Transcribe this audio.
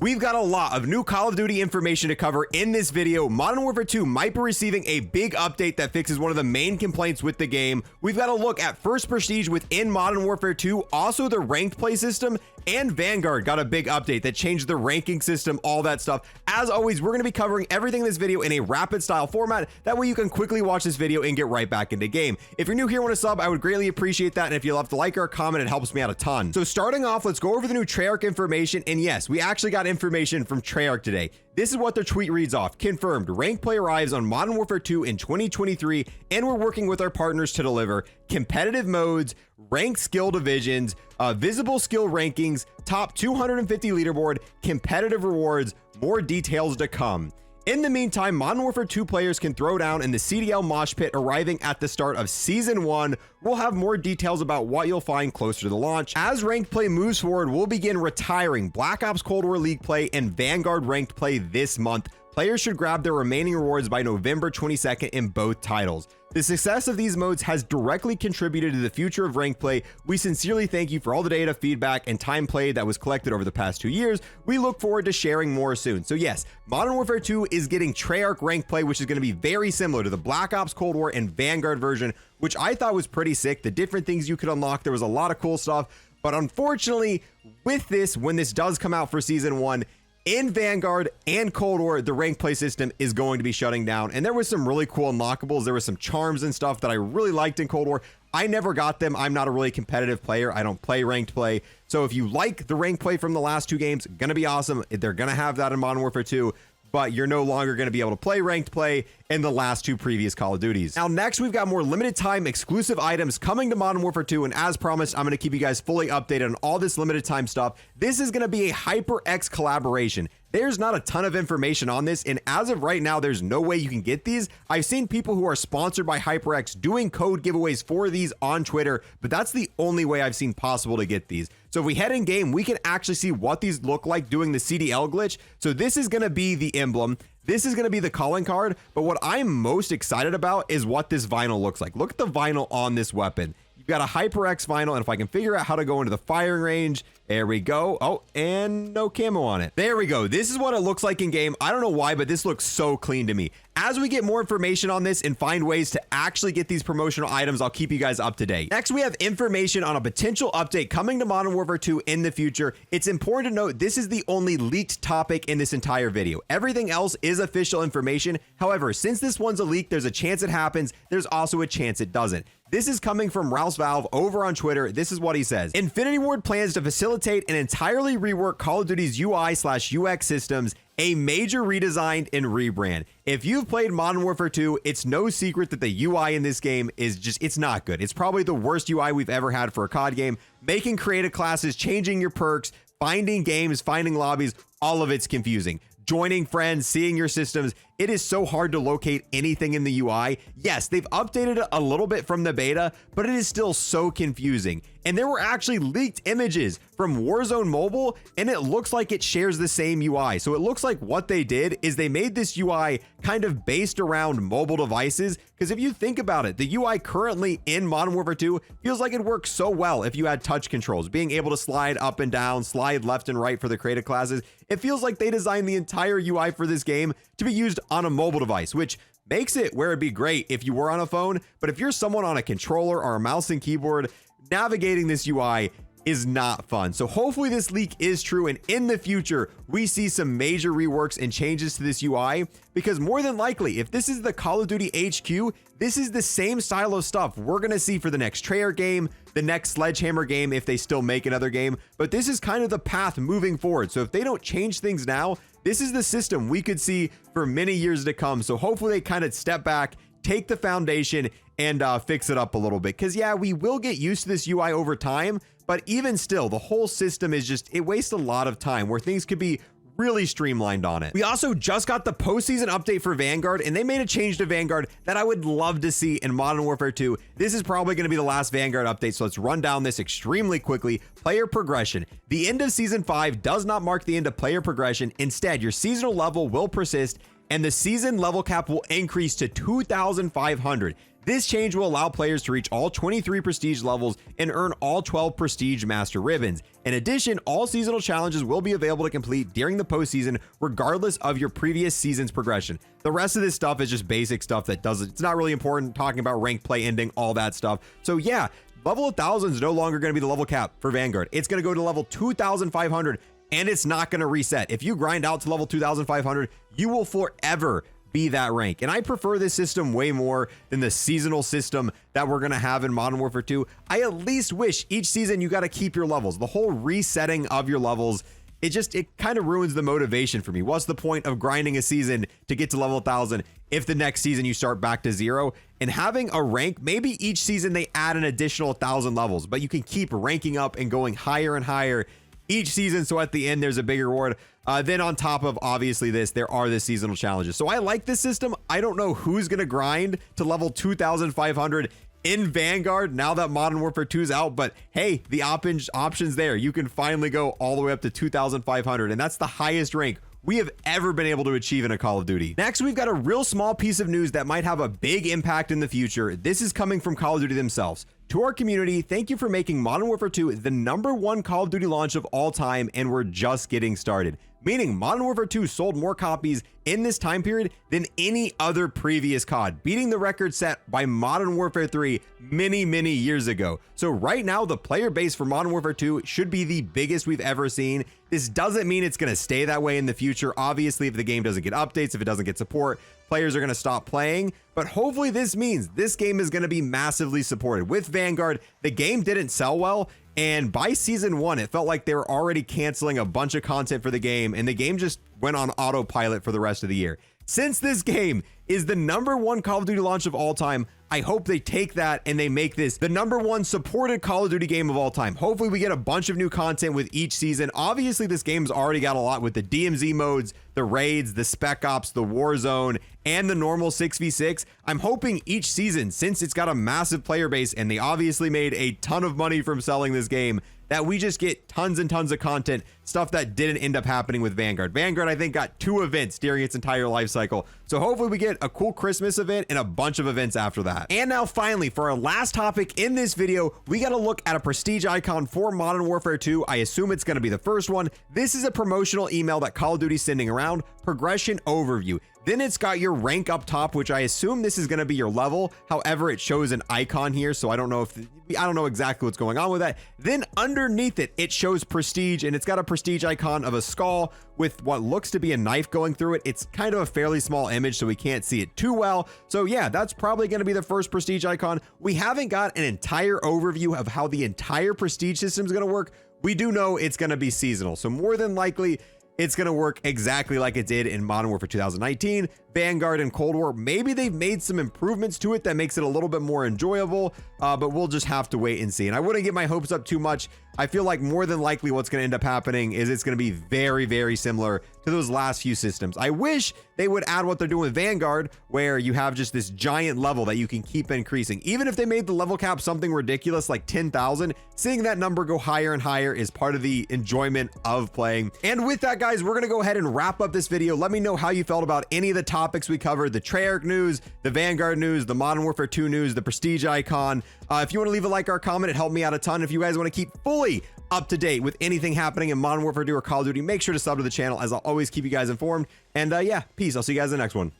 We've got a lot of new Call of Duty information to cover in this video. Modern Warfare 2 might be receiving a big update that fixes one of the main complaints with the game. We've got a look at first prestige within Modern Warfare 2, also the ranked play system, and Vanguard got a big update that changed the ranking system, all that stuff. As always, we're going to be covering everything in this video in a rapid style format. That way you can quickly watch this video and get right back into game. If you're new here and want to sub, I would greatly appreciate that. And if you love to like or comment, it helps me out a ton. So starting off, let's go over the new Treyarch information. And yes, we actually got information from Treyarch today. This is what their tweet reads off. Confirmed, ranked play arrives on Modern Warfare 2 in 2023, and we're working with our partners to deliver competitive modes, ranked skill divisions, visible skill rankings, top 250 leaderboard, competitive rewards, more details to come. In the meantime, Modern Warfare 2 players can throw down in the CDL mosh pit arriving at the start of Season 1. We'll have more details about what you'll find closer to the launch. As ranked play moves forward, we'll begin retiring Black Ops Cold War League play and Vanguard Ranked play this month. Players should grab their remaining rewards by November 22nd in both titles. The success of these modes has directly contributed to the future of ranked play. We sincerely thank you for all the data, feedback, and time played that was collected over the past 2 years. We look forward to sharing more soon. So yes, Modern Warfare 2 is getting Treyarch ranked play, which is going to be very similar to the Black Ops Cold War and Vanguard version, which I thought was pretty sick. The different things you could unlock, there was a lot of cool stuff. But unfortunately, with this, when this does come out for Season 1, in Vanguard and Cold War, the ranked play system is going to be shutting down. And there was some really cool unlockables. There was some charms and stuff that I really liked in Cold War. I never got them. I'm not a really competitive player. I don't play ranked play. So if you like the ranked play from the last two games, gonna be awesome. They're gonna have that in Modern Warfare 2. But you're no longer going to be able to play ranked play in the last two previous Call of Duties. Now, next, we've got more limited time exclusive items coming to Modern Warfare 2, and as promised, I'm going to keep you guys fully updated on all this limited time stuff. This is going to be a HyperX collaboration. There's not a ton of information on this, and as of right now, there's no way you can get these. I've seen people who are sponsored by HyperX doing code giveaways for these on Twitter, but that's the only way I've seen possible to get these. So if we head in game, we can actually see what these look like doing the CDL glitch. So this is going to be the emblem. This is going to be the calling card, but what I'm most excited about is what this vinyl looks like. Look at the vinyl on this weapon. You've got a HyperX vinyl, and if I can figure out how to go into the firing range, there we go. Oh, and no camo on it. There we go. This is what it looks like in game. I don't know why, but this looks so clean to me. As we get more information on this and find ways to actually get these promotional items, I'll keep you guys up to date. Next, we have information on a potential update coming to Modern Warfare 2 in the future. It's important to note this is the only leaked topic in this entire video. Everything else is official information. However, since this one's a leak, there's a chance it happens. There's also a chance it doesn't. This is coming from Rouse Valve over on Twitter. This is what he says. Infinity Ward plans to facilitate and entirely rework Call of Duty's UI/UX systems, a major redesign and rebrand. If you've played Modern Warfare 2, it's no secret that the UI in this game is just, it's not good. It's probably the worst UI we've ever had for a COD game. Making creative classes, changing your perks, finding games, finding lobbies, all of it's confusing. Joining friends, seeing your systems, it is so hard to locate anything in the UI. Yes, they've updated it a little bit from the beta, but it is still so confusing. And there were actually leaked images from Warzone Mobile, and it looks like it shares the same UI. So it looks like what they did is they made this UI kind of based around mobile devices. Because if you think about it, the UI currently in Modern Warfare 2 feels like it works so well if you had touch controls, being able to slide up and down, slide left and right for the creative classes. It feels like they designed the entire UI for this game to be used on a mobile device, which makes it where it'd be great if you were on a phone. But if you're someone on a controller or a mouse and keyboard, navigating this UI is not fun. So hopefully this leak is true, and in the future we see some major reworks and changes to this UI, because more than likely, if this is the Call of Duty HQ, this is the same style of stuff we're gonna see for the next Treyarch game, the next Sledgehammer game if they still make another game. But this is kind of the path moving forward. So if they don't change things now, this is the system we could see for many years to come. So hopefully they kind of step back, take the foundation, and fix it up a little bit. Because yeah, we will get used to this UI over time, but even still, the whole system is just, it wastes a lot of time where things could be really streamlined on it. We also just got the postseason update for Vanguard, and they made a change to Vanguard that I would love to see in Modern Warfare 2. This is probably going to be the last Vanguard update, so let's run down this extremely quickly. Player progression. The end of Season 5 does not mark the end of player progression. Instead, your seasonal level will persist, and the season level cap will increase to 2,500. This change will allow players to reach all 23 prestige levels and earn all 12 prestige master ribbons. In addition, all seasonal challenges will be available to complete during the postseason, regardless of your previous season's progression. The rest of this stuff is just basic stuff that doesn't, it's not really important, talking about ranked play ending, all that stuff. So yeah, level 1000 is no longer going to be the level cap for Vanguard. It's going to go to level 2500 and it's not going to reset. If you grind out to level 2500, you will forever be that rank. And I prefer this system way more than the seasonal system that we're going to have in Modern Warfare 2. I at least wish each season you got to keep your levels. The whole resetting of your levels, it kind of ruins the motivation for me. What's the point of grinding a season to get to level 1000 if the next season you start back to 0? And having a rank, maybe each season they add an additional 1000 levels, but you can keep ranking up and going higher and higher each season, so at the end there's a big reward. Then on top of obviously this, there are the seasonal challenges. So I like this system. I don't know who's gonna grind to level 2500 in Vanguard now that Modern Warfare 2 is out, but hey, the options there. You can finally go all the way up to 2500, and that's the highest rank we have ever been able to achieve in a Call of Duty. Next, we've got a real small piece of news that might have a big impact in the future. This is coming from Call of Duty themselves. To our community, thank you for making Modern Warfare 2 the #1 Call of Duty launch of all time, and we're just getting started. Meaning Modern Warfare 2 sold more copies in this time period than any other previous COD, beating the record set by Modern Warfare 3 many years ago. So right now, the player base for Modern Warfare 2 should be the biggest we've ever seen. This doesn't mean it's going to stay that way in the future. Obviously, if the game doesn't get updates, if it doesn't get support, players are going to stop playing. But hopefully this means this game is going to be massively supported. With Vanguard, the game didn't sell well, and by season 1, it felt like they were already canceling a bunch of content for the game, and the game just went on autopilot for the rest of the year. Since this game is the #1 Call of Duty launch of all time, I hope they take that and they make this the #1 supported Call of Duty game of all time. Hopefully we get a bunch of new content with each season. Obviously this game's already got a lot with the DMZ modes, the raids, the spec ops, the war zone, and the normal 6v6. I'm hoping each season, since it's got a massive player base and they obviously made a ton of money from selling this game, that we just get tons and tons of content, stuff that didn't end up happening with Vanguard. Vanguard, I think, got 2 events during its entire life cycle. So hopefully we get a cool Christmas event and a bunch of events after that. And now finally, for our last topic in this video, we got to look at a prestige icon for Modern Warfare 2. I assume it's going to be the first one. This is a promotional email that Call of Duty is sending around. Progression overview. Then it's got your rank up top, which I assume this is going to be your level. However, it shows an icon here, so I don't know exactly what's going on with that. Then underneath it, it shows prestige, and it's got a prestige icon of a skull with what looks to be a knife going through it. It's kind of a fairly small image, so we can't see it too well. So yeah, that's probably going to be the first prestige icon. We haven't got an entire overview of how the entire prestige system is going to work. We do know it's going to be seasonal, so more than likely it's going to work exactly like it did in Modern Warfare 2019, Vanguard, and Cold War. Maybe they've made some improvements to it that makes it a little bit more enjoyable, but we'll just have to wait and see. And I wouldn't get my hopes up too much. I feel like more than likely what's going to end up happening is it's going to be very similar to those last few systems. I wish they would add what they're doing with Vanguard, where you have just this giant level that you can keep increasing. Even if they made the level cap something ridiculous like 10,000, seeing that number go higher and higher is part of the enjoyment of playing. And with that, guys, we're going to go ahead and wrap up this video. Let me know how you felt about any of the topics we covered: the Treyarch news, the Vanguard news, the Modern Warfare 2 news, the prestige icon. If you want to leave a like or a comment, it helped me out a ton. If you guys want to keep fully up to date with anything happening in Modern Warfare 2 or Call of Duty, make sure to sub to the channel, as I'll always keep you guys informed. And yeah, peace. I'll see you guys in the next one.